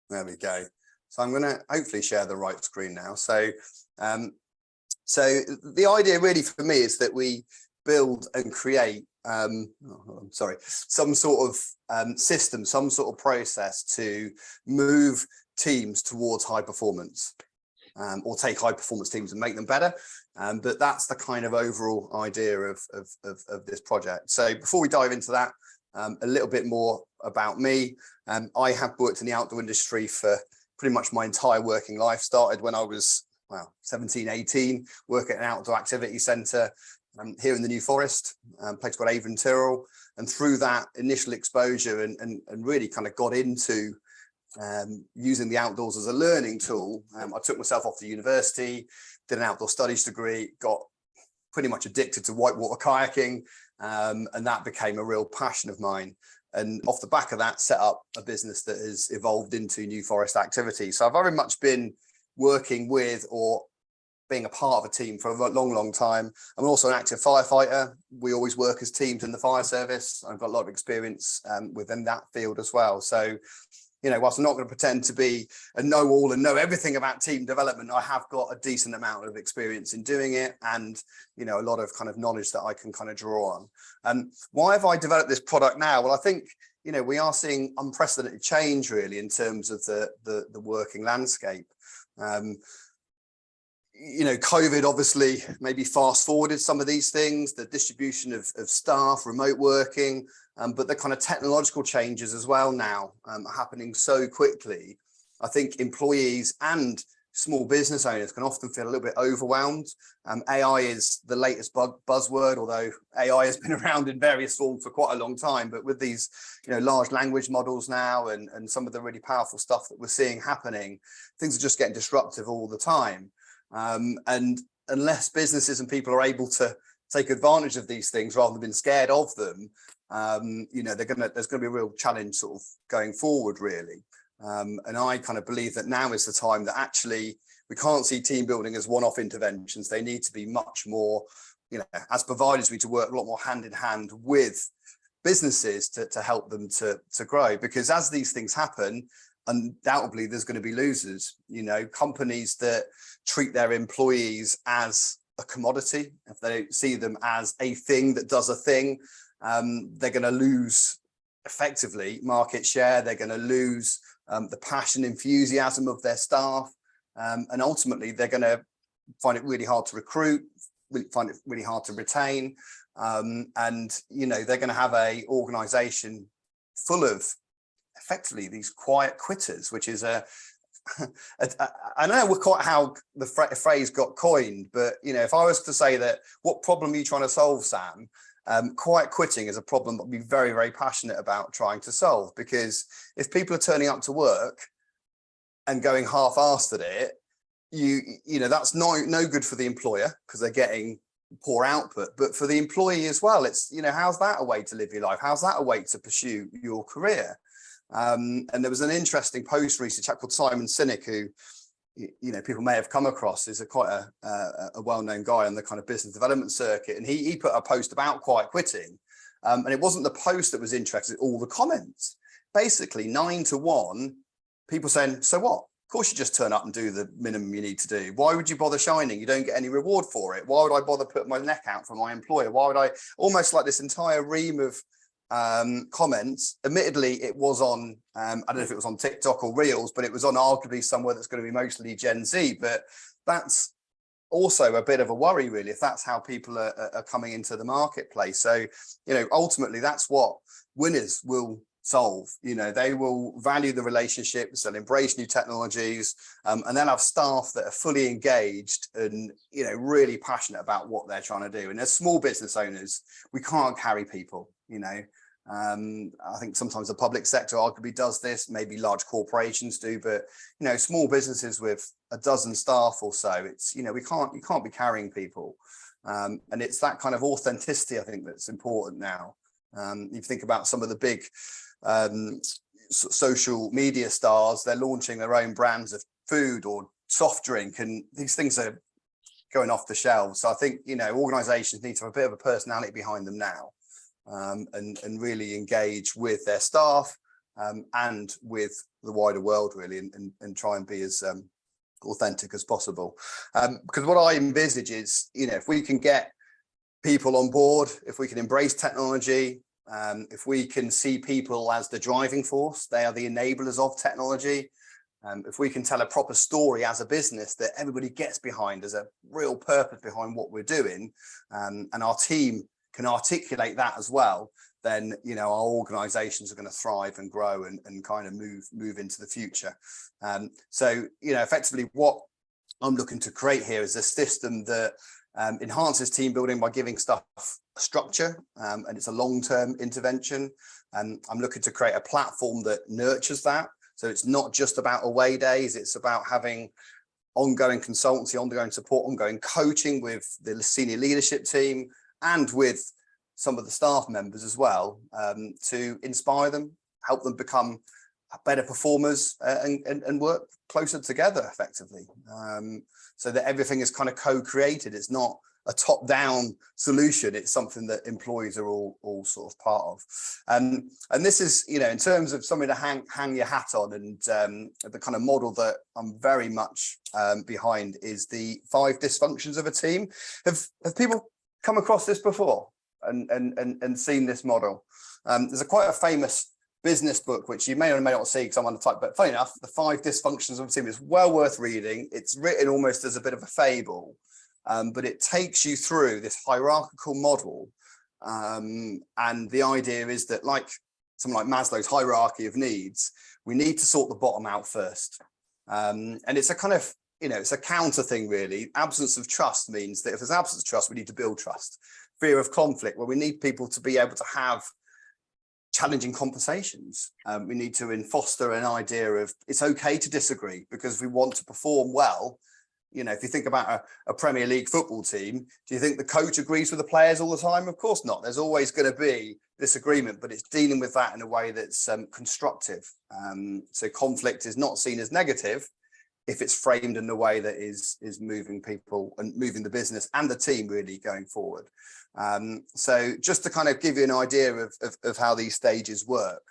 There we go. So I'm going to hopefully share the right screen now. So the idea really for me is that we build and create some sort of system, some sort of process to move teams towards high performance, or take high performance teams and make them better. But that's the kind of overall idea of this project. So before we dive into that, a little bit more about me. I have worked in the outdoor industry for pretty much my entire working life. Started when I was 17, 18, work at an outdoor activity centre here in the New Forest, a place called Avon Tyrrell. And through that initial exposure and really kind of got into using the outdoors as a learning tool, I took myself off to university, did an outdoor studies degree, got pretty much addicted to whitewater kayaking, and that became a real passion of mine. And off the back of that, set up a business that has evolved into New Forest activity. So I've very much been working with or being a part of a team for a long, long time. I'm also an active firefighter. We always work as teams in the fire service. I've got a lot of experience within that field as well. So, you know, whilst I'm not going to pretend to be a know-all and know everything about team development, I have got a decent amount of experience in doing it, and, you know, a lot of kind of knowledge that I can kind of draw on. Why have I developed this product now? Well, I think, you know, we are seeing unprecedented change really in terms of the working landscape. You know, COVID obviously maybe fast forwarded some of these things, the distribution of staff, remote working, but the kind of technological changes as well now are happening so quickly. I think employees and small business owners can often feel a little bit overwhelmed. AI is the latest buzzword, although AI has been around in various forms for quite a long time. But with these, you know, large language models now and some of the really powerful stuff that we're seeing happening, things are just getting disruptive all the time. And unless businesses and people are able to take advantage of these things rather than being scared of them, you know, there's going to be a real challenge sort of going forward, really. And I kind of believe that now is the time that actually we can't see team building as one-off interventions. They need to be much more, you know, as providers, we need to work a lot more hand in hand with businesses to help them to grow, because as these things happen, undoubtedly there's going to be losers. You know, companies that treat their employees as a commodity, if they see them as a thing that does a thing, they're going to lose effectively market share. They're going to lose the passion, enthusiasm of their staff, and ultimately they're going to find it really hard to recruit, find it really hard to retain, and you know, they're going to have a organization full of effectively these quiet quitters, which is I don't know quite how the phrase got coined, but you know, if I was to say that, what problem are you trying to solve, Sam? Quiet quitting is a problem that I'd be very, very passionate about trying to solve, because if people are turning up to work and going half-assed at it, you know, that's no good for the employer because they're getting poor output, but for the employee as well, it's, you know, how's that a way to live your life? How's that a way to pursue your career? And there was an interesting post recently, a chap called Simon Sinek, who, you know, people may have come across, is quite a well-known guy on the kind of business development circuit, and he put a post about quiet quitting, and it wasn't the post that was interesting, all the comments, basically 9 to 1, people saying, so what? Of course you just turn up and do the minimum you need to do. Why would you bother shining? You don't get any reward for it. Why would I bother putting my neck out for my employer? Why would I? Almost like this entire ream of comments. Admittedly, it was on I don't know if it was on TikTok or Reels, but it was on arguably somewhere that's going to be mostly Gen Z. But that's also a bit of a worry, really, if that's how people are coming into the marketplace. So, you know, ultimately that's what winners will solve. You know, they will value the relationships, they'll embrace new technologies, and they'll have staff that are fully engaged and, you know, really passionate about what they're trying to do. And as small business owners, we can't carry people, you know. I think sometimes the public sector arguably does this, maybe large corporations do, but, you know, small businesses with a dozen staff or so, it's, you know, you can't be carrying people. And it's that kind of authenticity, I think, that's important now. You think about some of the big social media stars, they're launching their own brands of food or soft drink, and these things are going off the shelves. So I think, you know, organizations need to have a bit of a personality behind them now, and really engage with their staff, and with the wider world really, and try and be as authentic as possible. Because what I envisage is, if we can get people on board, if we can embrace technology, if we can see people as the driving force, they are the enablers of technology. If we can tell a proper story as a business that everybody gets behind, there's a real purpose behind what we're doing, and our team can articulate that as well, then our organizations are going to thrive and grow and kind of move into the future. So effectively what I'm looking to create here is a system that enhances team building by giving stuff a structure, and it's a long-term intervention. And I'm looking to create a platform that nurtures that. So it's not just about away days, it's about having ongoing consultancy, ongoing support, ongoing coaching with the senior leadership team and with some of the staff members as well, to inspire them, help them become better performers, and work closer together effectively, so that everything is kind of co-created. It's not a top-down solution, it's something that employees are all sort of part of. And this is, in terms of something to hang your hat on, and the kind of model that I'm very much behind is the 5 dysfunctions of a team. Have people come across this before and seen this model? There's quite a famous business book, which you may or may not see because I'm on the type, but funny enough, the 5 dysfunctions of a team is well worth reading. It's written almost as a bit of a fable, but it takes you through this hierarchical model. And the idea is that, like something like Maslow's hierarchy of needs, we need to sort the bottom out first. And it's a kind of, it's a counter thing really. Absence of trust means that if there's absence of trust, we need to build trust. Fear of conflict, well, we need people to be able to have challenging conversations. We need to foster an idea of it's okay to disagree because we want to perform well. If you think about a Premier League football team, do you think the coach agrees with the players all the time? Of course not. There's always going to be disagreement, but it's dealing with that in a way that's constructive. So conflict is not seen as negative if it's framed in a way that is moving people and moving the business and the team really going forward. So just to kind of give you an idea of how these stages work,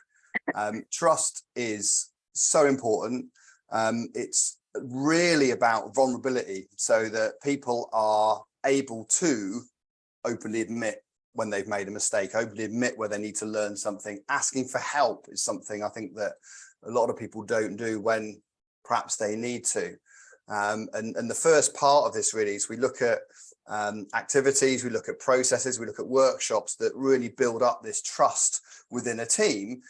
trust is so important. It's really about vulnerability, so that people are able to openly admit when they've made a mistake, openly admit where they need to learn something. Asking for help is something I think that a lot of people don't do when perhaps they need to. And the first part of this really is we look at activities, we look at processes, we look at workshops that really build up this trust within a team,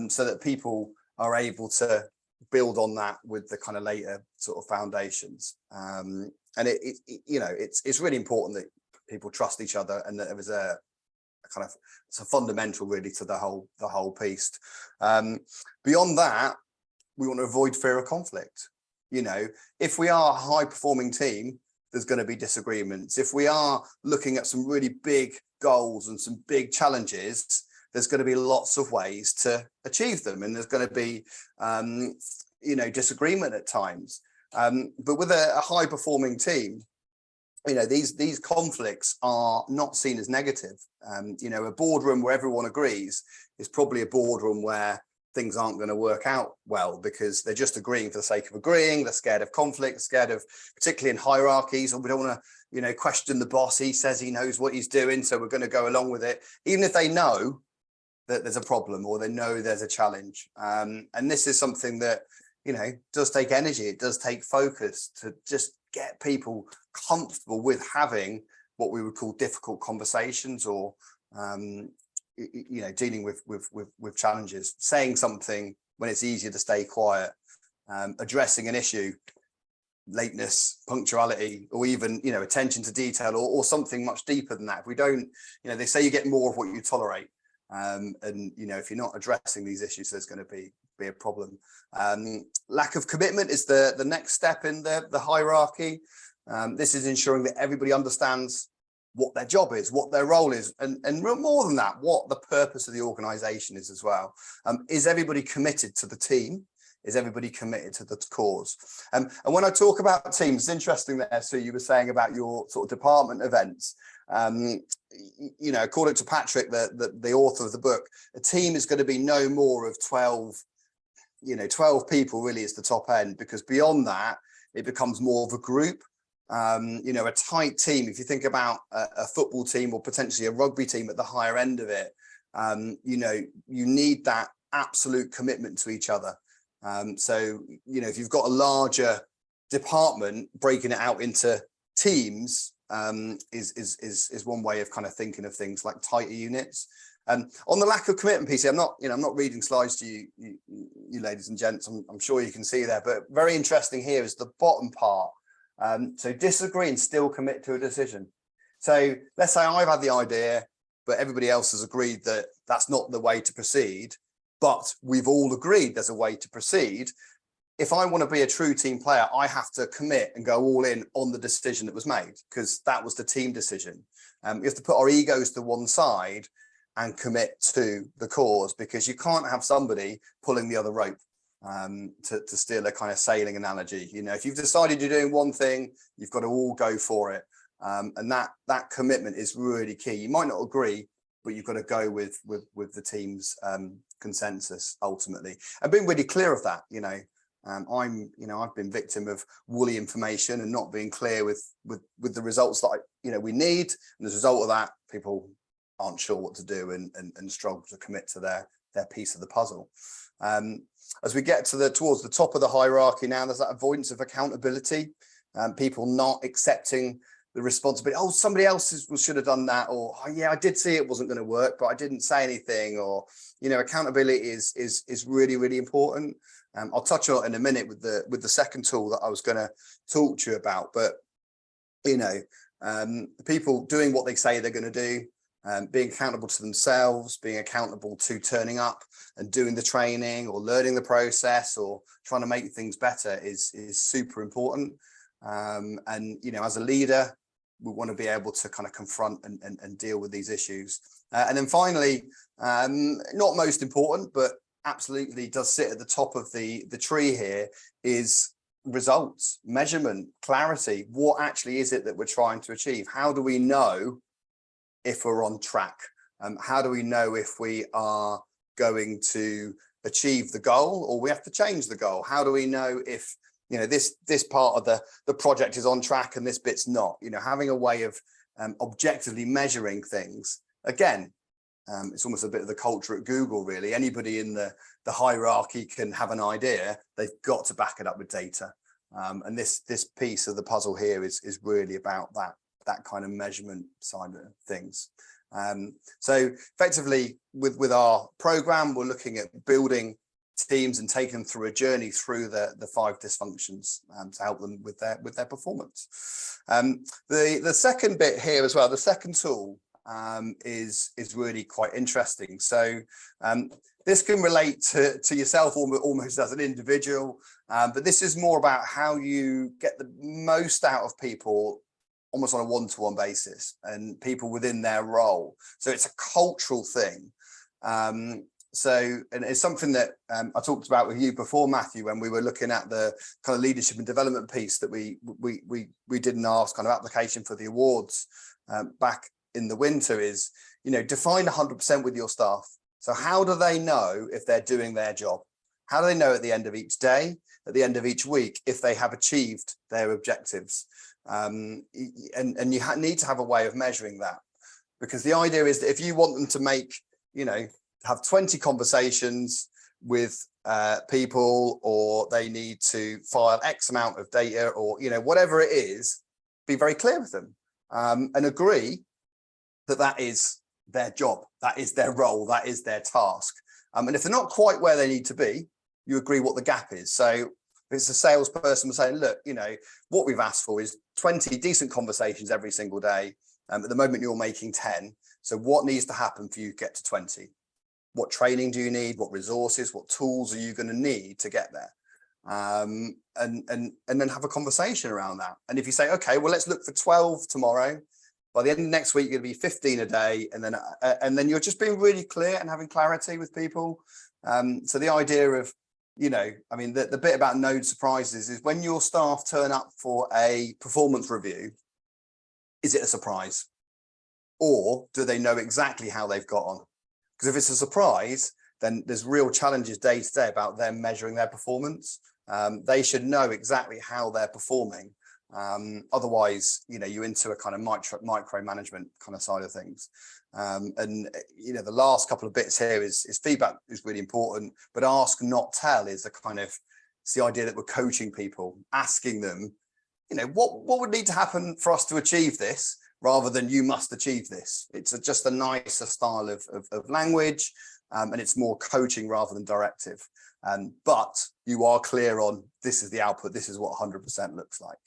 so that people are able to build on that with the kind of later sort of foundations. And it's really important that people trust each other, and that there was it's a fundamental really to the whole piece. Beyond that, we want to avoid fear of conflict. If we are a high performing team, there's going to be disagreements. If we are looking at some really big goals and some big challenges, there's going to be lots of ways to achieve them, and there's going to be disagreement at times. But with a high performing team, these conflicts are not seen as negative. A boardroom where everyone agrees is probably a boardroom where things aren't going to work out well, because they're just agreeing for the sake of agreeing. They're scared of conflict, scared of, particularly in hierarchies, or we don't want to, question the boss. He says he knows what he's doing, so we're going to go along with it, even if they know that there's a problem or they know there's a challenge. And this is something that, does take energy. It does take focus to just get people comfortable with having what we would call difficult conversations, or dealing with challenges, saying something when it's easier to stay quiet, addressing an issue, lateness, punctuality, or even attention to detail, or something much deeper than that. If we don't, they say you get more of what you tolerate, and if you're not addressing these issues, there's going to be a problem. Lack of commitment is the next step in the hierarchy. This is ensuring that everybody understands what their job is, what their role is, and more than that, what the purpose of the organization is as well. Is everybody committed to the team? Is everybody committed to the cause? And when I talk about teams, it's interesting there, Sue, you were saying about your sort of department events. you know, according to Patrick, the author of the book, a team is going to be no more of 12, you know, 12 people really is the top end, because beyond that, it becomes more of a group. You know, a tight team, if you think about a football team or potentially a rugby team at the higher end of it, you know, you need that absolute commitment to each other. So, you know, if you've got a larger department, breaking it out into teams is one way of kind of thinking of things, like tighter units. On the lack of commitment piece, I'm not reading slides to you ladies and gents. I'm sure you can see there, but very interesting here is the bottom part. So disagree and still commit to a decision. So let's say I've had the idea, but everybody else has agreed that that's not the way to proceed, but we've all agreed there's a way to proceed. If I want to be a true team player, I have to commit and go all in on the decision that was made, because that was the team decision. We have to put our egos to one side and commit to the cause, because you can't have somebody pulling the other rope, to steal a kind of sailing analogy. You know, if you've decided you're doing one thing, you've got to all go for it. And that commitment is really key. You might not agree, but you've got to go with the team's consensus ultimately, and being really clear of that. You know, I've been victim of woolly information and not being clear with the results that we need, and as a result of that, people aren't sure what to do and struggle to commit to their piece of the puzzle. As we get towards the top of the hierarchy now, there's that avoidance of accountability, people not accepting the responsibility. Oh, somebody else should have done that, or oh, yeah, I did see it wasn't going to work, but I didn't say anything. Or, you know, accountability is really, really important. I'll touch on it in a minute with the second tool that I was going to talk to you about. But, you know, people doing what they say they're going to do, being accountable to themselves, being accountable to turning up and doing the training or learning the process or trying to make things better is super important. And, you know, as a leader, we want to be able to kind of confront and deal with these issues. And then finally, not most important, but absolutely does sit at the top of the tree here, is results, measurement, clarity. What actually is it that we're trying to achieve? How do we know if we're on track? How do we know if we are going to achieve the goal, or we have to change the goal? How do we know if, you know, this part of the project is on track and this bit's not? You know, having a way of objectively measuring things. Again, it's almost a bit of the culture at Google, really. Anybody in the hierarchy can have an idea. They've got to back it up with data. And this piece of the puzzle here is really about that kind of measurement side of things. So effectively, with our program, we're looking at building teams and taking them through a journey through the 5 dysfunctions to help them with their performance. The second bit here as well, the second tool, is really quite interesting. So this can relate to yourself almost as an individual, but this is more about how you get the most out of people almost on a one-to-one basis, and people within their role. So it's a cultural thing. So, and it's something that I talked about with you before, Matthew, when we were looking at the kind of leadership and development piece that we did in our kind of application for the awards back in the winter, is, you know, define 100% with your staff. So how do they know if they're doing their job? How do they know at the end of each day, at the end of each week, if they have achieved their objectives? And you need to have a way of measuring that, because the idea is that if you want them to make, you know, have 20 conversations with people, or they need to file X amount of data, or, you know, whatever it is, be very clear with them, and agree that that is their job, that is their role, that is their task. And if they're not quite where they need to be, you agree what the gap is. So if it's a salesperson saying, look, you know, what we've asked for is 20 decent conversations every single day. At the moment, you're making 10. So what needs to happen for you to get to 20? What training do you need? What resources, what tools are you going to need to get there? And then have a conversation around that. And if you say, okay, well, let's look for 12 tomorrow. By the end of next week, you're going to be 15 a day. And then you're just being really clear and having clarity with people. So the idea of, you know, I mean, the bit about no surprises is when your staff turn up for a performance review, is it a surprise? or do they know exactly how they've got on? Because if it's a surprise, then there's real challenges day to day about them measuring their performance. They should know exactly how they're performing. Otherwise, you're into a kind of micromanagement kind of side of things. And the last couple of bits here is feedback is really important, but ask, not tell is it's the idea that we're coaching people, asking them, what would need to happen for us to achieve this, rather than you must achieve this. It's just a nicer style of language, and it's more coaching rather than directive. But you are clear on, this is the output, this is what 100% looks like.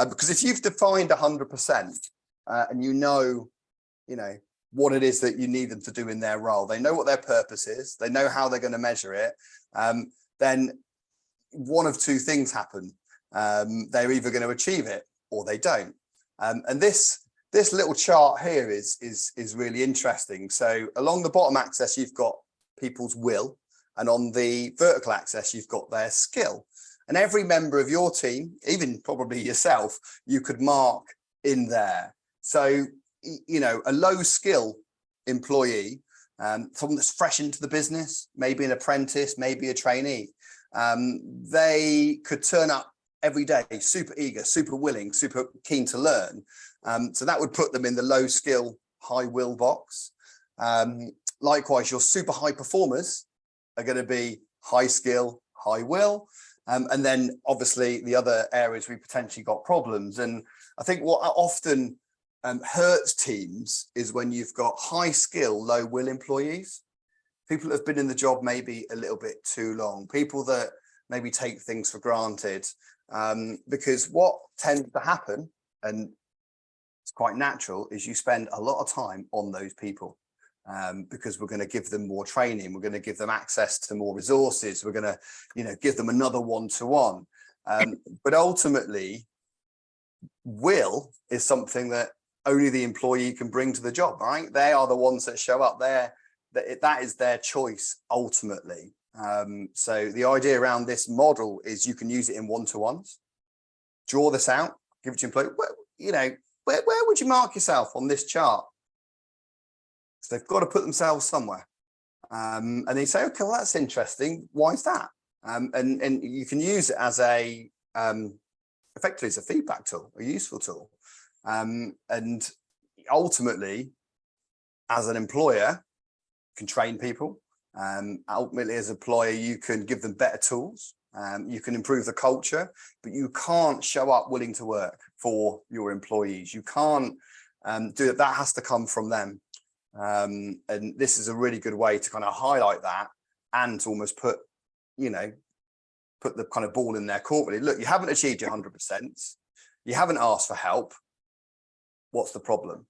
Because if you've defined 100%, and you know what it is that you need them to do in their role, they know what their purpose is, they know how they're going to measure it, then one of two things happen. They're either going to achieve it or they don't. And this little chart here is really interesting. So along the bottom axis, you've got people's will, and on the vertical axis, you've got their skill. And every member of your team, even probably yourself, you could mark in there. So, a low skill employee, someone that's fresh into the business, maybe an apprentice, maybe a trainee, they could turn up every day, super eager, super willing, super keen to learn. So that would put them in the low skill, high will box. Likewise, your super high performers are going to be high skill, high will. And then obviously the other areas we potentially got problems. And I think what often hurts teams is when you've got high skill, low will employees, people that have been in the job maybe a little bit too long, people that maybe take things for granted. Because what tends to happen, and it's quite natural, is you spend a lot of time on those people, because we're going to give them more training, we're going to give them access to more resources, we're going to give them another one-to-one. But ultimately, will is something that only the employee can bring to the job, right? They are the ones that show up there. That is their choice ultimately. So the idea around this model is you can use it in one-to-ones. Draw this out, give it to your employee. Where would you mark yourself on this chart? So they've got to put themselves somewhere. And they say, okay, well, that's interesting. Why is that? And you can use it as effectively as a feedback tool, a useful tool. And ultimately, as an employer, you can train people. Ultimately, as an employer, you can give them better tools. You can improve the culture, but you can't show up willing to work for your employees. You can't do it. That has to come from them. And this is a really good way to kind of highlight that and to almost put the kind of ball in their court. Really, look, you haven't achieved your 100%. You haven't asked for help. What's the problem?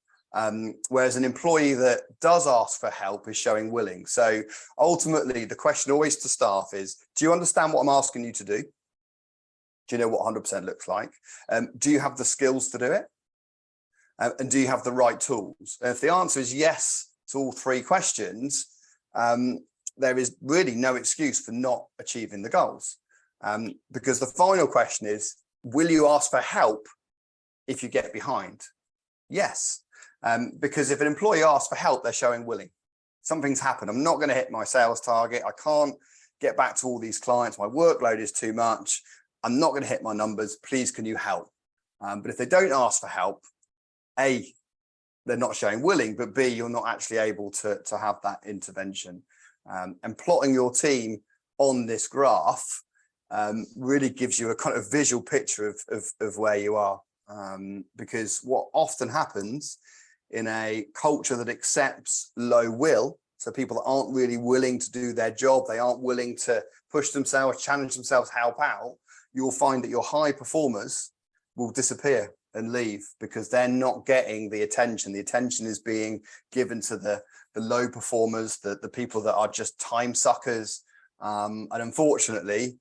Whereas an employee that does ask for help is showing willing. So ultimately, the question always to staff is, do you understand what I'm asking you to do? Do you know what 100% looks like? Do you have the skills to do it? And do you have the right tools? And if the answer is yes to all three questions, there is really no excuse for not achieving the goals. Because the final question is, will you ask for help if you get behind? Yes. Because if an employee asks for help, they're showing willing. Something's happened. I'm not going to hit my sales target. I can't get back to all these clients. My workload is too much. I'm not going to hit my numbers. Please, can you help? But if they don't ask for help, A, they're not showing willing, but B, you're not actually able to have that intervention. And plotting your team on this graph really gives you a kind of visual picture of where you are. Because what often happens in a culture that accepts low will, so people that aren't really willing to do their job, they aren't willing to push themselves, challenge themselves, help out, you'll find that your high performers will disappear and leave because they're not getting the attention. The attention is being given to the low performers, the people that are just time suckers. And unfortunately,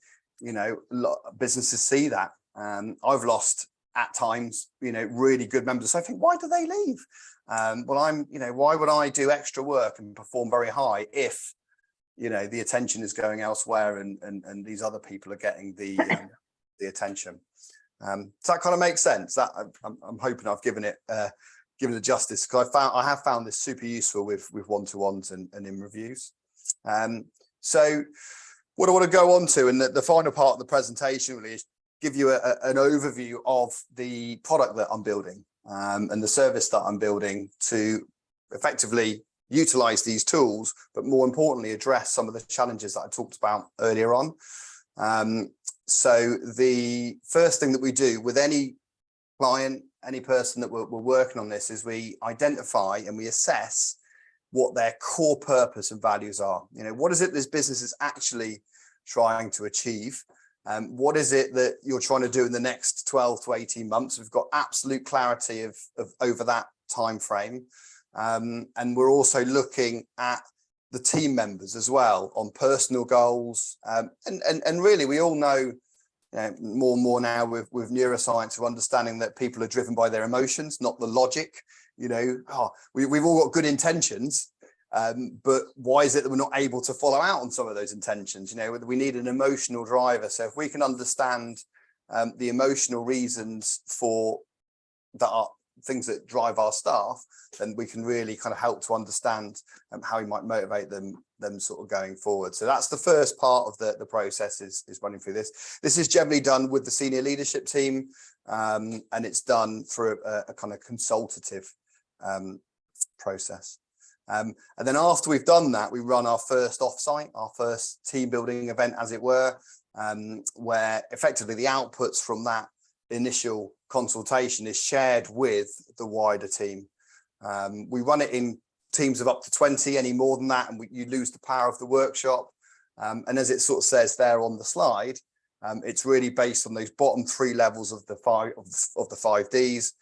businesses see that. I've lost at times, really good members. So I think, why do they leave? Well, why would I do extra work and perform very high if, the attention is going elsewhere and these other people are getting the attention. So that kind of makes sense. That I'm hoping I've given it given it justice, because I have found this super useful with one-to-ones and in reviews. So what I want to go on to, and the final part of the presentation really, is give you an overview of the product that I'm building and the service that I'm building to effectively utilize these tools, but more importantly, address some of the challenges that I talked about earlier on. So the first thing that we do with any client, any person that we're working on this, is we identify and we assess what their core purpose and values are. You know, what is it this business is actually trying to achieve? What is it that you're trying to do in the next 12 to 18 months? We've got absolute clarity of over that time frame. And we're also looking at the team members as well on personal goals. And really, we all know, more and more now with neuroscience, of understanding that people are driven by their emotions, not the logic. You know, we've all got good intentions, but why is it that we're not able to follow out on some of those intentions? You know, we need an emotional driver. So if we can understand the emotional reasons for that are things that drive our staff, then we can really kind of help to understand how we might motivate them sort of going forward. So that's the first part of the process, is running through this. This is generally done with the senior leadership team, and it's done through a kind of consultative process. And then after we've done that, we run our first offsite, our first team building event, as it were, where effectively the outputs from that initial consultation is shared with the wider team. We run it in teams of up to 20. Any more than that, and you lose the power of the workshop. And as it sort of says there on the slide, it's really based on those bottom three levels of the five Ds: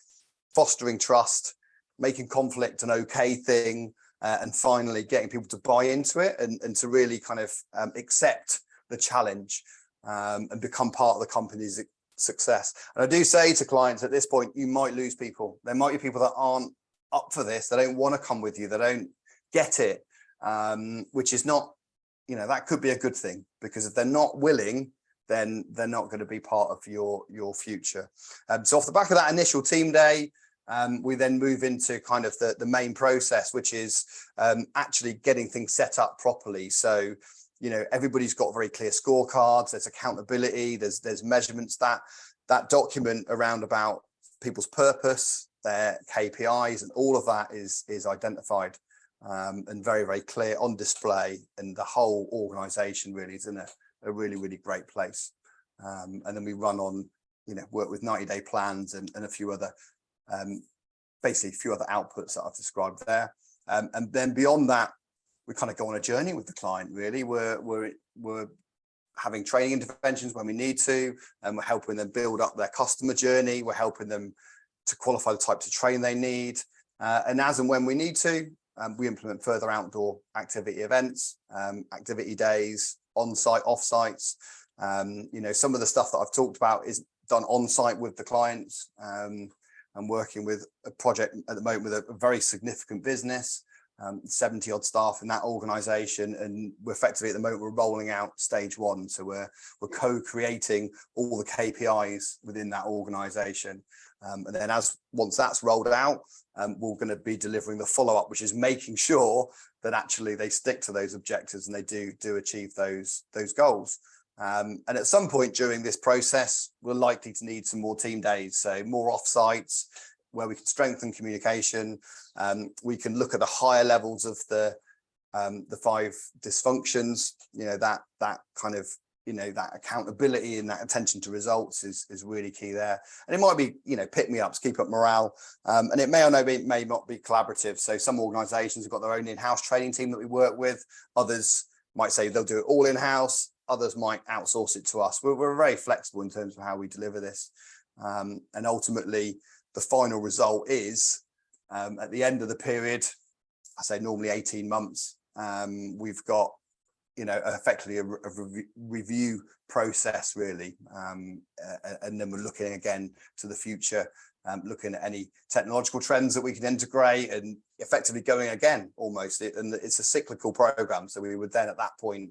fostering trust, making conflict an okay thing, and finally getting people to buy into it and to really kind of accept the challenge and become part of the company's success. And I do say to clients at this point, you might lose people. There might be people that aren't up for this. They don't want to come with you. They don't get it, which is not, you know, that could be a good thing, because if they're not willing, then they're not going to be part of your future. So off the back of that initial team day, we then move into kind of the main process, which is actually getting things set up properly. So, you know, everybody's got very clear scorecards. There's accountability. There's measurements. That document around about people's purpose, their KPIs, and all of that is identified and very, very clear on display. And the whole organisation really is in a really, really great place. And then we run on, you know, work with 90-day plans and a few other, basically a few other outputs that I've described there. And then beyond that, we kind of go on a journey with the client. Really, we're having training interventions when we need to, and we're helping them build up their customer journey. We're helping them to qualify the types of training they need, and as and when we need to, we implement further outdoor activity events, activity days, on-site, off-sites. You know, some of the stuff that I've talked about is done on-site with the clients. I'm working with a project at the moment with a very significant business. 70 odd staff in that organization, and we're effectively at the moment we're rolling out stage one. So we're co-creating all the KPIs within that organization, and then once that's rolled out, we're going to be delivering the follow-up, which is making sure that actually they stick to those objectives and they do achieve those goals. And at some point during this process, we're likely to need some more team days, so more off-sites, where we can strengthen communication. We can look at the higher levels of the 5 dysfunctions. You know, that kind of, you know, that accountability and that attention to results is really key there. And it might be, you know, pick me ups, keep up morale, and it may or may not be collaborative. So some organisations have got their own in-house training team that we work with. Others might say they'll do it all in-house. Others might outsource it to us. We're very flexible in terms of how we deliver this, and ultimately, the final result is at the end of the period, I say normally 18 months, we've got, you know, effectively a review process really. And then we're looking again to the future, looking at any technological trends that we can integrate and effectively going again almost. And it's a cyclical program. So we would then at that point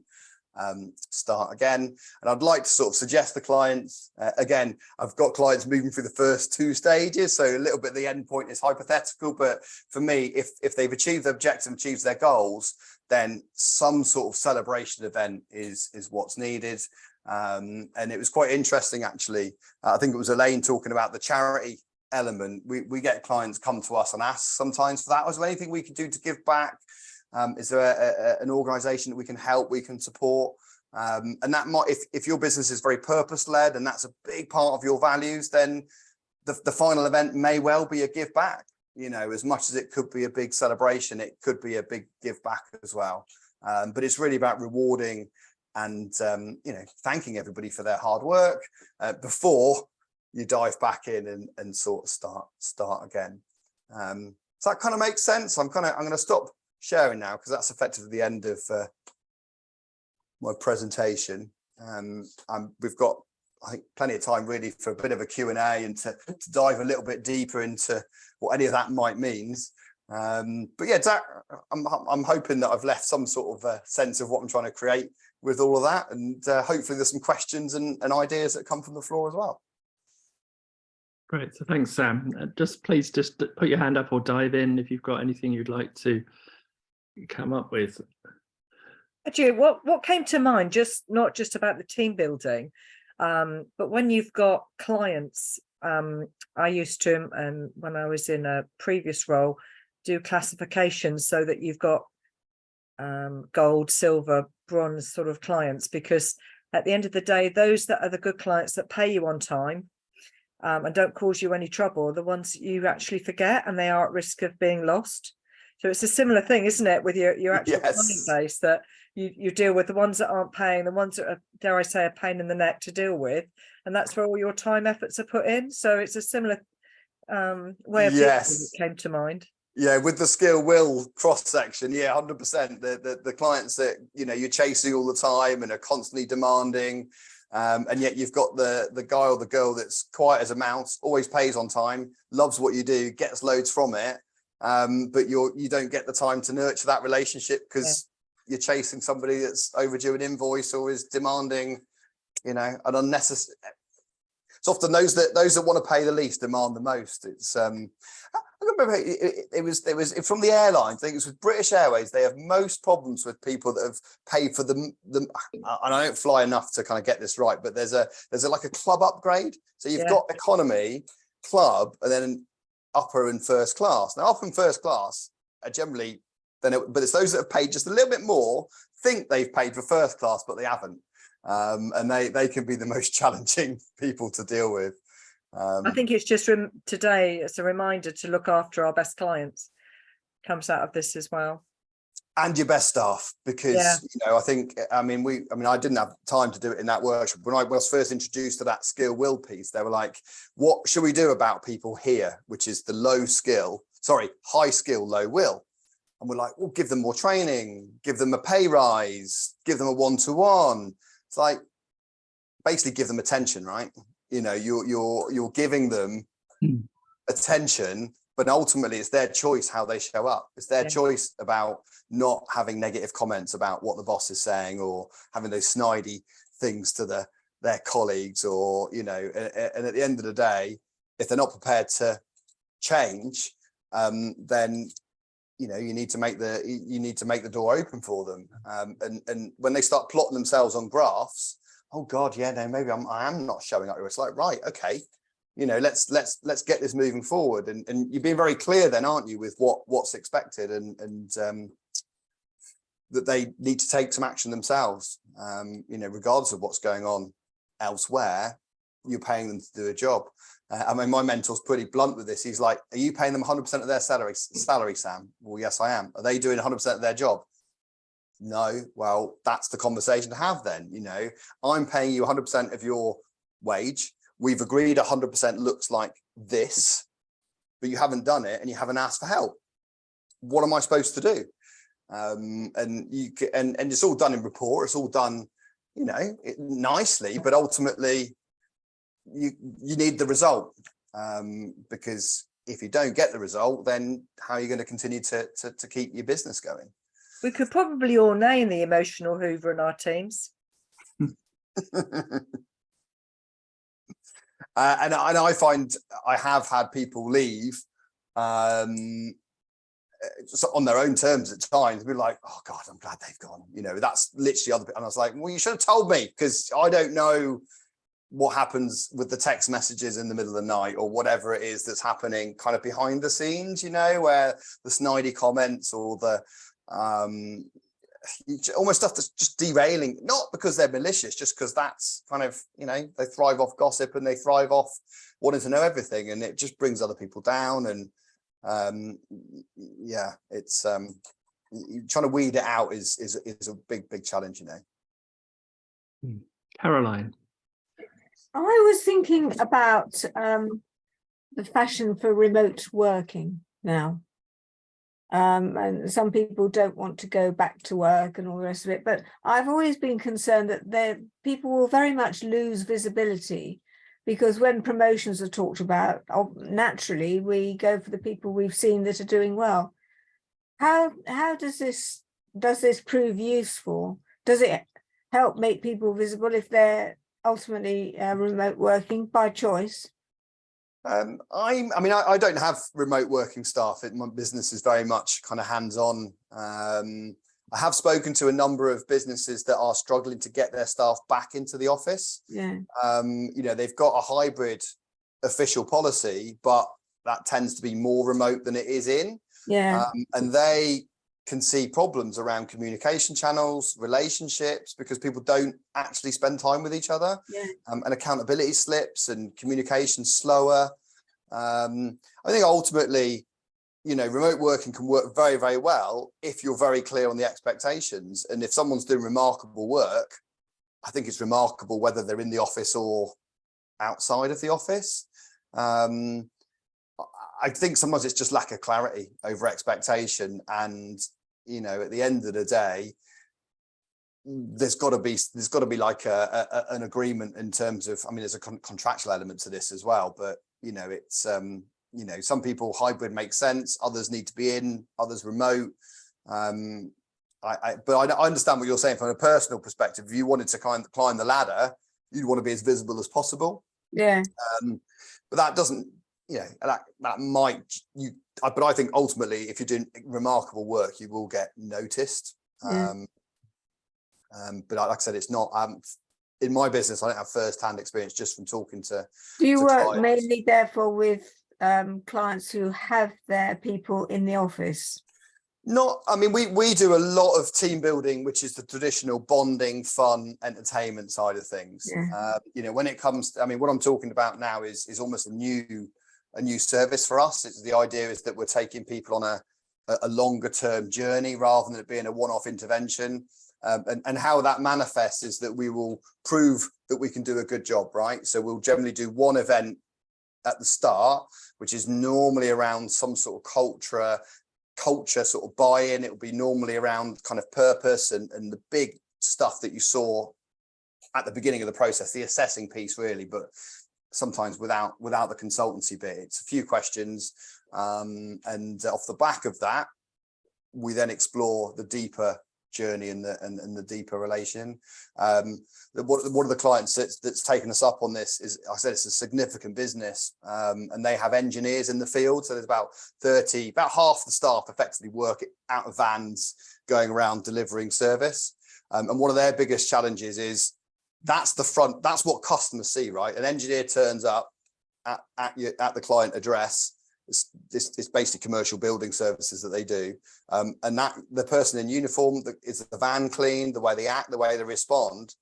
start again. And I'd like to sort of suggest to clients, again, I've got clients moving through the first 2 stages, so a little bit the end point is hypothetical, but for me, if they've achieved their objective and achieved their goals, then some sort of celebration event is what's needed. And it was quite interesting, actually. I think it was Elaine talking about the charity element. We get clients come to us and ask sometimes for that. Was there anything we can do to give back? Is there an organization that we can help, we can support? And that might, if your business is very purpose-led and that's a big part of your values, then the final event may well be a give back. You know, as much as it could be a big celebration, it could be a big give back as well. But it's really about rewarding and, you know, thanking everybody for their hard work before you dive back in and sort of start again. So that kind of makes sense. I'm going to stop sharing now because that's effectively the end of my presentation. We've got, I think, plenty of time really for a bit of a Q&A and to dive a little bit deeper into what any of that might mean. But yeah, I'm hoping that I've left some sort of sense of what I'm trying to create with all of that, and hopefully there's some questions and ideas that come from the floor as well. Great, so thanks, Sam. Please put your hand up or dive in if you've got anything you'd like to come up with. Actually, what came to mind, not just about the team building, but when you've got clients, I used to, and when I was in a previous role, do classifications so that you've got gold, silver, bronze sort of clients, because at the end of the day, those that are the good clients that pay you on time and don't cause you any trouble are the ones that you actually forget, and they are at risk of being lost. So it's a similar thing, isn't it, with your actual client base, that you deal with the ones that aren't paying, the ones that are, dare I say, a pain in the neck to deal with, and that's where all your time efforts are put in. So it's a similar way of dealing that came to mind. Yeah, with the skill will cross section, 100%. The clients that, you know, you're chasing all the time and are constantly demanding, and yet you've got the guy or the girl that's quiet as a mouse, always pays on time, loves what you do, gets loads from it, but you don't get the time to nurture that relationship because you're chasing somebody that's overdue an invoice or is demanding, you know, an unnecessary. It's often those that want to pay the least demand the most. It's I remember it was from the airlines. I think it was with British Airways. They have most problems with people that have paid for them. And I don't fly enough to kind of get this right, but there's like a club upgrade. So you've got economy, club, and then upper and first class. Now, upper and first class are generally but it's those that have paid just a little bit more, think they've paid for first class, but they haven't. And they can be the most challenging people to deal with. I think it's just today, it's a reminder to look after our best clients. Comes out of this as well. And your best staff, because you know, I didn't have time to do it in that workshop. When I was first introduced to that skill will piece, they were like, what should we do about people here, which is the high skill, low will? And we're like, well, give them more training, give them a pay rise, give them a one-to-one. It's like, basically give them attention, right? You know, you're giving them attention, but ultimately it's their choice how they show up. It's their choice about not having negative comments about what the boss is saying or having those snidey things to their colleagues, or, you know, and at the end of the day, if they're not prepared to change, then, you know, you need to make the door open for them. And when they start plotting themselves on graphs, oh God, maybe I am not showing up. It's like, right, okay, you know, let's get this moving forward. And you're being very clear then, aren't you, with what's expected and that they need to take some action themselves. You know, regardless of what's going on elsewhere, you're paying them to do a job. I mean, my mentor's pretty blunt with this. He's like, are you paying them 100% of their salary, Sam? Well, yes, I am. Are they doing 100% of their job? No. Well, that's the conversation to have then. You know, I'm paying you 100% of your wage. We've agreed 100% looks like this, but you haven't done it and you haven't asked for help. What am I supposed to do? And it's all done in rapport. It's all done, you know, nicely, but ultimately you need the result, because if you don't get the result, then how are you going to continue to keep your business going? We could probably all name the emotional Hoover in our teams. And I find I have had people leave just on their own terms at times. Be like, oh God, I'm glad they've gone. You know, that's literally other people. And I was like, well, you should have told me, because I don't know what happens with the text messages in the middle of the night or whatever it is that's happening kind of behind the scenes, you know, where the snidey comments or the almost stuff that's just derailing, not because they're malicious, just because that's kind of, you know, they thrive off gossip and they thrive off wanting to know everything, and it just brings other people down. And yeah, it's trying to weed it out is a big challenge, you know. Caroline. I was thinking about the fashion for remote working now. And some people don't want to go back to work and all the rest of it, but I've always been concerned that people will very much lose visibility, because when promotions are talked about, naturally we go for the people we've seen that are doing well. How does this prove useful? Does it help make people visible if they're ultimately remote working by choice? I mean, I don't have remote working staff. My business is very much kind of hands-on. I have spoken to a number of businesses that are struggling to get their staff back into the office. Yeah. You know, they've got a hybrid official policy, but that tends to be more remote than it is in. Yeah. And they can see problems around communication channels, relationships, because people don't actually spend time with each other. Yeah. And accountability slips and communication slower. I think ultimately, you know, remote working can work very, very well if you're very clear on the expectations. And if someone's doing remarkable work, I think it's remarkable whether they're in the office or outside of the office. I think sometimes it's just lack of clarity over expectation, and you know, at the end of the day, there's got to be like an agreement in terms of, I mean, there's a contractual element to this as well, but you know, it's you know, some people hybrid makes sense, others need to be in, others remote. But I understand what you're saying from a personal perspective. If you wanted to kind of climb the ladder, you'd want to be as visible as possible. Yeah. But that doesn't, you know, that might but I think ultimately, if you're doing remarkable work, you will get noticed. Yeah. But like I said, it's not in my business. I don't have first-hand experience just from talking to. Do you work clients. mainly therefore with clients who have their people in the office? Not, I mean, we do a lot of team building, which is the traditional bonding, fun, entertainment side of things. Yeah. You know, when it comes to, I mean, what I'm talking about now is almost a new service for us. It's the idea is that we're taking people on a longer term journey rather than it being a one-off intervention. And how that manifests is that we will prove that we can do a good job, right? So we'll generally do one event at the start, which is normally around some sort of culture sort of buy-in. It will be normally around kind of purpose and the big stuff that you saw at the beginning of the process, the assessing piece really, but sometimes without the consultancy bit. It's a few questions, and off the back of that, we then explore the deeper journey and the deeper relation. One of the clients that's taken us up on this is, I said, it's a significant business, and they have engineers in the field. So there's about half the staff effectively work out of vans going around delivering service. And one of their biggest challenges is that's what customers see, right? An engineer turns up at the client address. It's basically commercial building services that they do, and that the person in uniform, is the van clean, the way they act, the way they respond,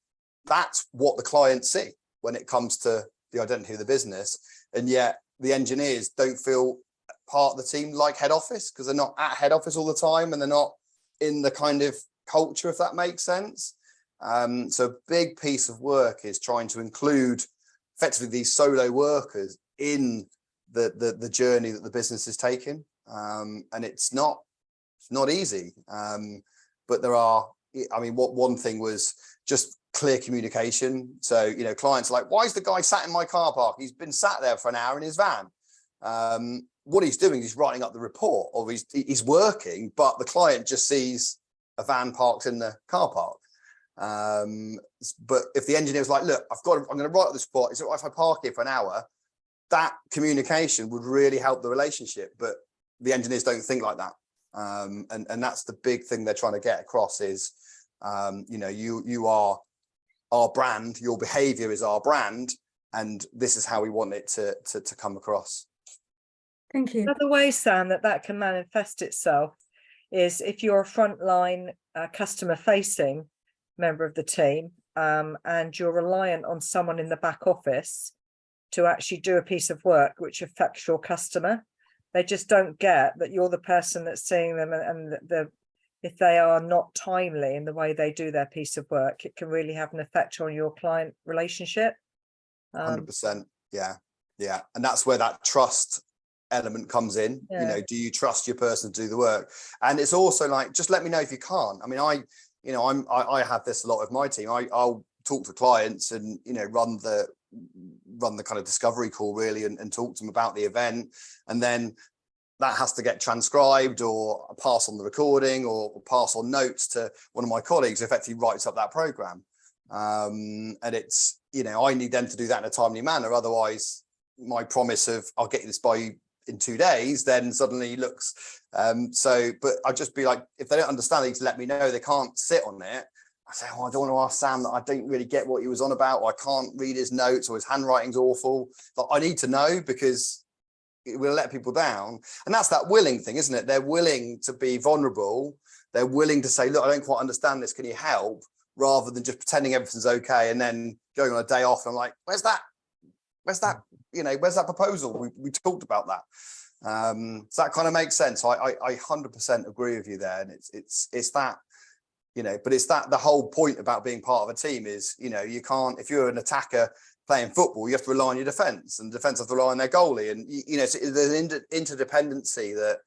that's what the clients see when it comes to the identity of the business. And yet the engineers don't feel part of the team like head office, because they're not at head office all the time and they're not in the kind of culture, if that makes sense. So a big piece of work is trying to include effectively these solo workers in the journey that the business is taking, and it's not easy, but there are, I mean, one thing was just clear communication. So, you know, clients are like, why is the guy sat in my car park? He's been sat there for an hour in his van. What he's doing is writing up the report, or he's working, but the client just sees a van parked in the car park. But if the engineer was like, look, I'm going to write up the spot, is it right if I park here for an hour? That communication would really help the relationship, but the engineers don't think like that. And that's the big thing they're trying to get across is, you are our brand, your behavior is our brand, and this is how we want it to come across. Thank you. Another way, Sam, that can manifest itself is if you're a frontline customer facing member of the team, and you're reliant on someone in the back office to actually do a piece of work which affects your customer. They just don't get that you're the person that's seeing them, and if they are not timely in the way they do their piece of work, it can really have an effect on your client relationship. 100%. Yeah. And that's where that trust element comes in. Yeah. Do you trust your person to do the work? And it's also like, just let me know if you can't. I mean, I have this a lot with my team. I'll talk to clients and run the kind of discovery call really and talk to them about the event, and then that has to get transcribed or pass on the recording or pass on notes to one of my colleagues who effectively writes up that program. And it's I need them to do that in a timely manner, otherwise my promise of I'll get you this by you in 2 days then suddenly looks but I'd just be like, if they don't understand, they need to let me know. They can't sit on it. I say, I don't want to ask Sam that I don't really get what he was on about, or I can't read his notes, or his handwriting's awful. But I need to know, because it will let people down. And that's that willing thing, isn't it? They're willing to be vulnerable. They're willing to say, look, I don't quite understand this, can you help? Rather than just pretending everything's okay and then going on a day off and I'm like, where's that where's that proposal? We talked about that. So that kind of makes sense. I 100% agree with you there. And it's that, but it's that the whole point about being part of a team is, you can't, if you're an attacker playing football, you have to rely on your defense, and the defense have to rely on their goalie. And, so there's an interdependency that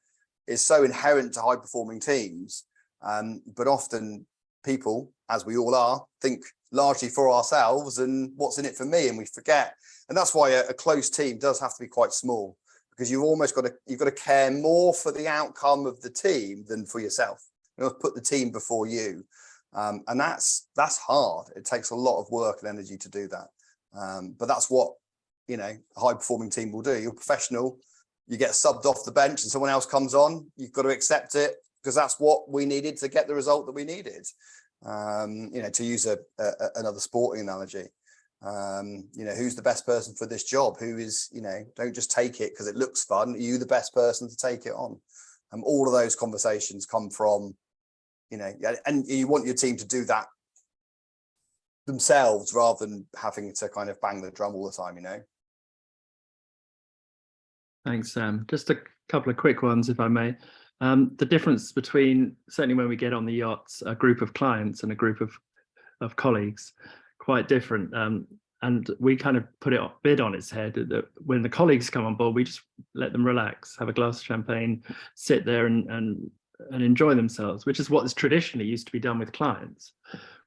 is so inherent to high performing teams. But often people, as we all are, think largely for ourselves and what's in it for me, and we forget. And that's why a close team does have to be quite small, because you've got to care more for the outcome of the team than for yourself. Put the team before you, and that's hard. It takes a lot of work and energy to do that. But that's what a high performing team will do. You're professional. You get subbed off the bench and someone else comes on. You've got to accept it, because that's what we needed to get the result that we needed. To use another sporting analogy, who's the best person for this job? Who is, don't just take it because it looks fun. Are you the best person to take it on? All of those conversations come from, and you want your team to do that themselves rather than having to kind of bang the drum all the time, Thanks, Sam. Just a couple of quick ones, if I may. The difference between, certainly when we get on the yachts, a group of clients and a group of colleagues, quite different. And we kind of put it a bit on its head that when the colleagues come on board, we just let them relax, have a glass of champagne, sit there and enjoy themselves, which is what is traditionally used to be done with clients.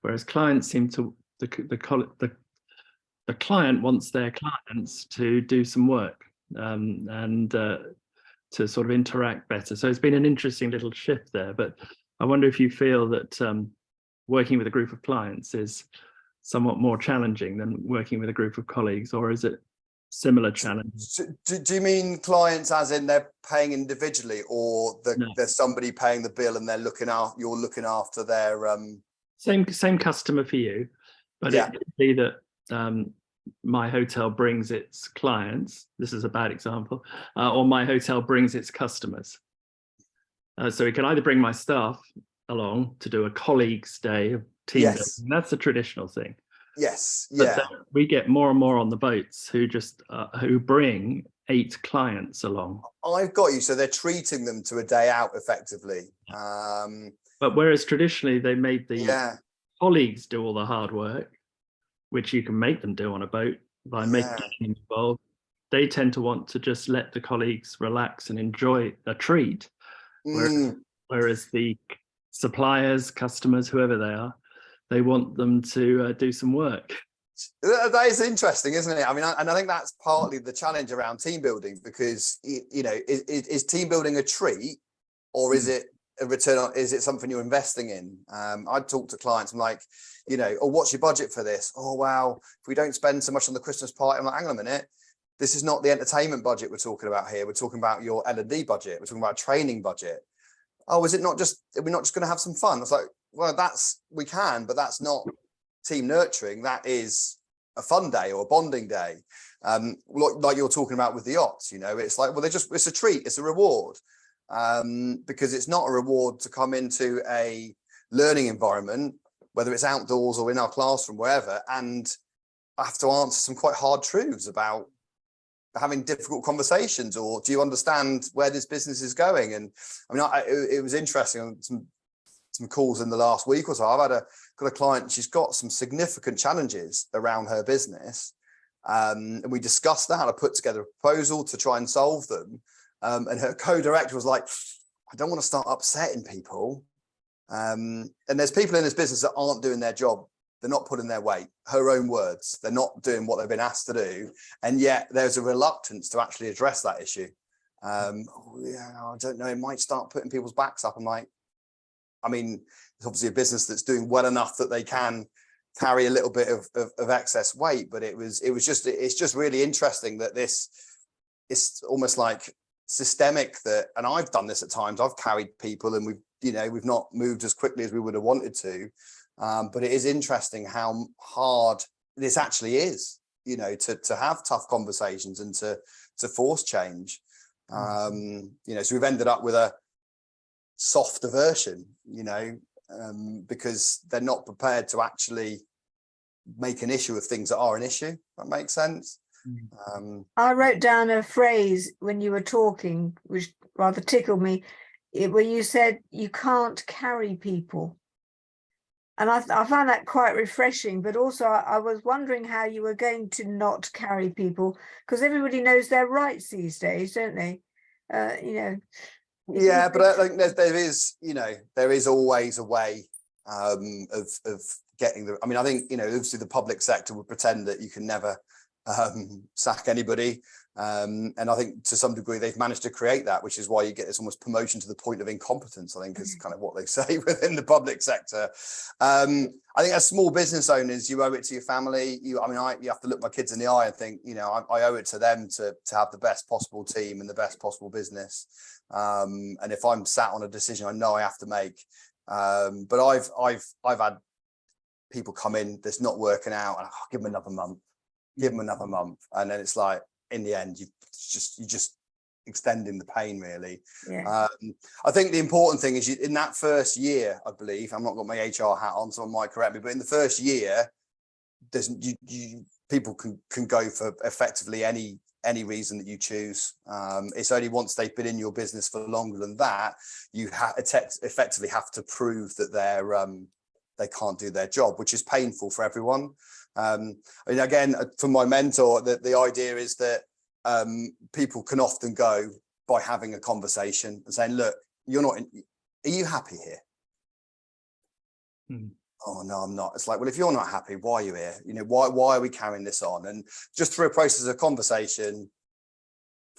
Whereas clients seem to, the client wants their clients to do some work and to sort of interact better. So it's been an interesting little shift there. But I wonder if you feel that working with a group of clients is somewhat more challenging than working with a group of colleagues, or is it similar challenge? Do you mean clients as in they're paying individually, or there's somebody paying the bill and you're looking after their same customer for you, but it could be that my hotel brings its clients, this is a bad example, or my hotel brings its customers. So it can either bring my staff along to do a colleagues day of team building. That's a traditional thing. Yes, but we get more and more on the boats who just who bring 8 clients along. I've got you. So they're treating them to a day out effectively. But whereas traditionally they made the colleagues do all the hard work, which you can make them do on a boat by making them involved, they tend to want to just let the colleagues relax and enjoy a treat. Whereas the suppliers, customers, whoever they are, they want them to do some work. That is interesting, isn't it? I mean, and I think that's partly the challenge around team building, because, is team building a treat, or is it a return on, is it something you're investing in? I'd talk to clients, I'm like, you know, oh, what's your budget for this? Oh, wow, if we don't spend so much on the Christmas party, I'm like, hang on a minute, this is not the entertainment budget we're talking about here. We're talking about your L&D budget. We're talking about a training budget. Oh, is it not just, are we not just going to have some fun? It's like, well, we can, but that's not team nurturing. That is a fun day or a bonding day. Like you're talking about with the yachts, you know, it's like, well, it's a treat, it's a reward. Because it's not a reward to come into a learning environment, whether it's outdoors or in our classroom, wherever, and I have to answer some quite hard truths about having difficult conversations, or do you understand where this business is going? And I mean, it was interesting on some calls in the last week or so. I've got a client, she's got some significant challenges around her business. And we discussed that. I put together a proposal to try and solve them. And her co-director was like, I don't want to start upsetting people. And there's people in this business that aren't doing their job. They're not putting their weight, her own words. They're not doing what they've been asked to do. And yet there's a reluctance to actually address that issue. Oh, yeah, I don't know, it might start putting people's backs up. I'm like, I mean, it's obviously a business that's doing well enough that they can carry a little bit of excess weight, but it's just really interesting that it's almost like systemic that, and I've done this at times, I've carried people and we've not moved as quickly as we would have wanted to. But it is interesting how hard this actually is, you know, to have tough conversations and to force change. You know, so we've ended up with a softer version, you know, because they're not prepared to actually make an issue of things that are an issue. That makes sense. I wrote down a phrase when you were talking, which rather tickled me, where you said you can't carry people. And I found that quite refreshing, but also I was wondering how you were going to not carry people, because everybody knows their rights these days, don't they? You know. Yeah, but I think there is always a way of getting the. I mean, I think, you know, obviously the public sector would pretend that you can never sack anybody, and I think to some degree they've managed to create that, which is why you get this almost promotion to the point of incompetence, I think is kind of what they say within the public sector. I think as small business owners, you owe it to your family. You have to look my kids in the eye and think, you know, I owe it to them to have the best possible team and the best possible business. And if I'm sat on a decision I know I have to make, but I've had people come in that's not working out, and I'll give them another month. Give them another month, and then it's like, in the end, you're just extending the pain, really. Yeah. I think the important thing is in that first year, I believe, I'm not got my HR hat on, someone might correct me, but in the first year, there's people can go for effectively any reason that you choose. It's only once they've been in your business for longer than that, you effectively have to prove that they can't do their job, which is painful for everyone. I mean, again, from my mentor, the idea is that people can often go by having a conversation and saying, look, are you happy here? Oh, no, I'm not. It's like, well, if you're not happy, why are you here? You know, why are we carrying this on? And just through a process of conversation,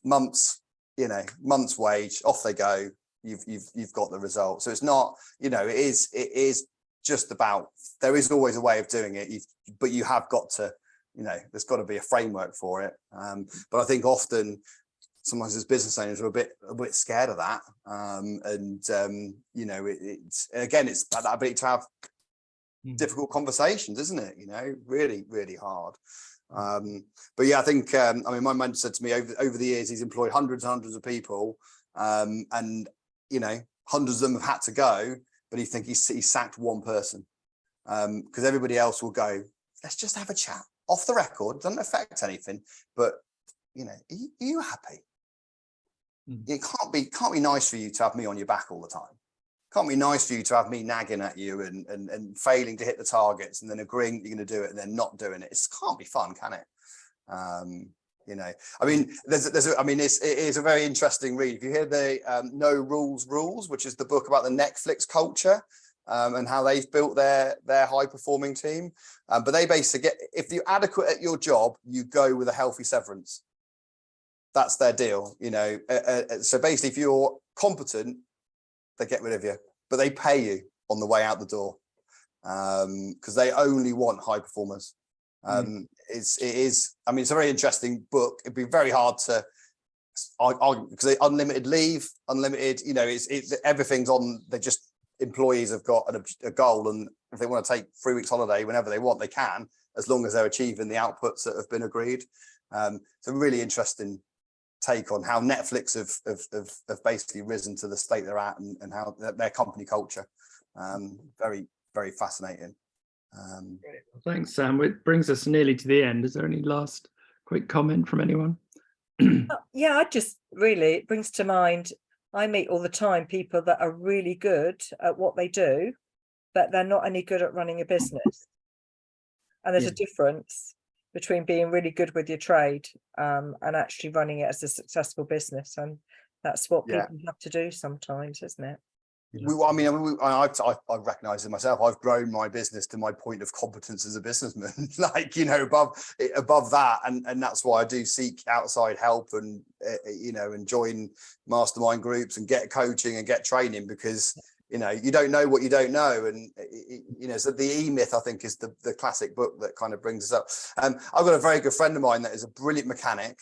months wage, off they go. You've got the result. So it's not, you know, it is just about, there is always a way of doing it, but you have got to, you know, there's got to be a framework for it. But I think often, sometimes as business owners, we're a bit scared of that. You know, it's that ability to have difficult conversations, isn't it? You know, really, really hard. But yeah, I think, I mean, my mentor said to me over the years, he's employed hundreds and hundreds of people, and, you know, hundreds of them have had to go, but he sacked one person, because everybody else will go, let's just have a chat off the record, doesn't affect anything, but, you know, are you happy? It can't be nice for you to have me on your back all the time. Can't be nice for you to have me nagging at you and failing to hit the targets and then agreeing that you're going to do it and then not doing it. It can't be fun, can it? You know, I mean, it is a very interesting read. If you hear the No Rules, which is the book about the Netflix culture, and how they've built their high performing team. But they basically if you're adequate at your job, you go with a healthy severance. That's their deal, you know. So basically, if you're competent, they get rid of you, but they pay you on the way out the door, because they only want high performers. It is, I mean, it's a very interesting book. It'd be very hard to argue, because they unlimited leave, unlimited, you know, it's everything's on. They just, employees have got a goal, and if they want to take 3 weeks holiday whenever they want, they can, as long as they're achieving the outputs that have been agreed. It's a really interesting take on how Netflix have basically risen to the state they're at, and how their company culture. Very, very fascinating. Thanks, Sam. It brings us nearly to the end. Is there any last quick comment from anyone? Yeah, I just really, it brings to mind, I meet all the time people that are really good at what they do, but they're not any good at running a business. And there's a difference between being really good with your trade and actually running it as a successful business. And that's what people have to do sometimes, isn't it? I mean, I recognise it myself. I've grown my business to my point of competence as a businessman, like, you know, above that, and that's why I do seek outside help, and you know, and join mastermind groups and get coaching and get training, because you know, you don't know what you don't know, and you know, so the E-Myth, I think, is the classic book that kind of brings us up. I've got a very good friend of mine that is a brilliant mechanic,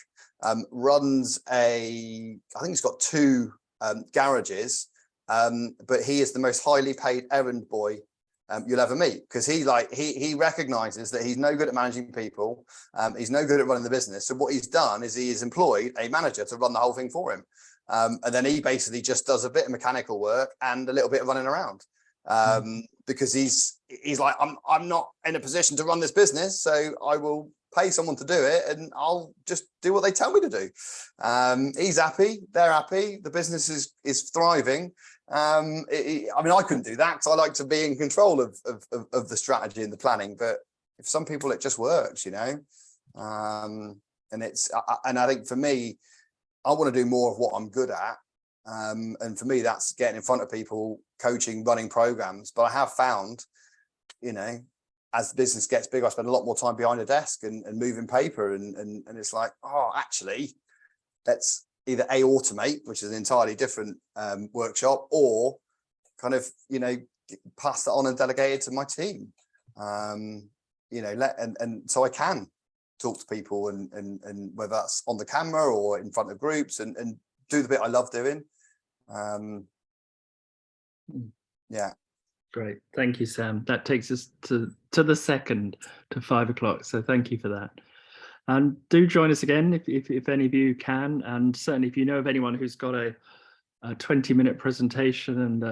runs I think he's got 2 garages. But he is the most highly paid errand boy you'll ever meet, because he recognizes that he's no good at managing people. He's no good at running the business. So what he's done is he has employed a manager to run the whole thing for him. And then he basically just does a bit of mechanical work and a little bit of running around, because he's like, I'm not in a position to run this business, so I will pay someone to do it, and I'll just do what they tell me to do. He's happy, they're happy, the business is thriving. I mean, I couldn't do that, because I like to be in control of the strategy and the planning, but if some people, it just works, you know. And I think for me, I want to do more of what I'm good at, and for me, that's getting in front of people, coaching, running programs. But I have found, you know, as the business gets bigger, I spend a lot more time behind a desk and moving paper, and it's like, oh, actually, let's either automate, which is an entirely different workshop, or kind of, you know, pass that on and delegate it to my team. You know, and so I can talk to people, and whether that's on the camera or in front of groups, and do the bit I love doing. Yeah. Great, thank you, Sam. That takes us to the second, to 5 o'clock. So thank you for that. And do join us again if any of you can, and certainly if you know of anyone who's got a 20-minute presentation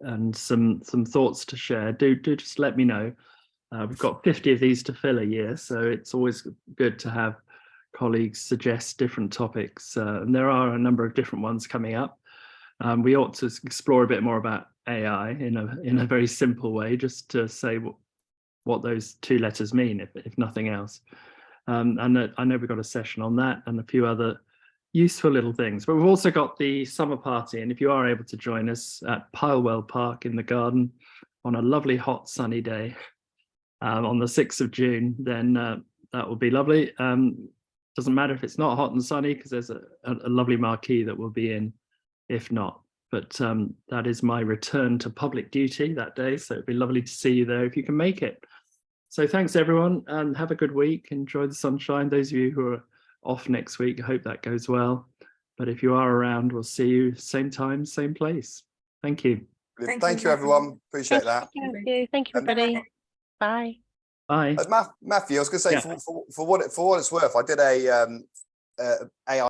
and some thoughts to share, do just let me know. We've got 50 of these to fill a year, so it's always good to have colleagues suggest different topics, and there are a number of different ones coming up. We ought to explore a bit more about AI in a very simple way, just to say what those 2 letters mean, if nothing else. And I know we've got a session on that and a few other useful little things, but we've also got the summer party, and if you are able to join us at Pilewell Park in the garden on a lovely hot sunny day on the 6th of June, then that will be lovely. Doesn't matter if it's not hot and sunny, because there's a lovely marquee that will be in if not. But that is my return to public duty that day, so it'd be lovely to see you there if you can make it. So thanks everyone, and have a good week. Enjoy the sunshine. Those of you who are off next week, I hope that goes well. But if you are around, we'll see you same time, same place. Thank you. Thank you, everyone. Appreciate that. Thank you. Thank you, everybody. Bye. Bye. Matthew, I was going to say, for what it's worth, I did a AI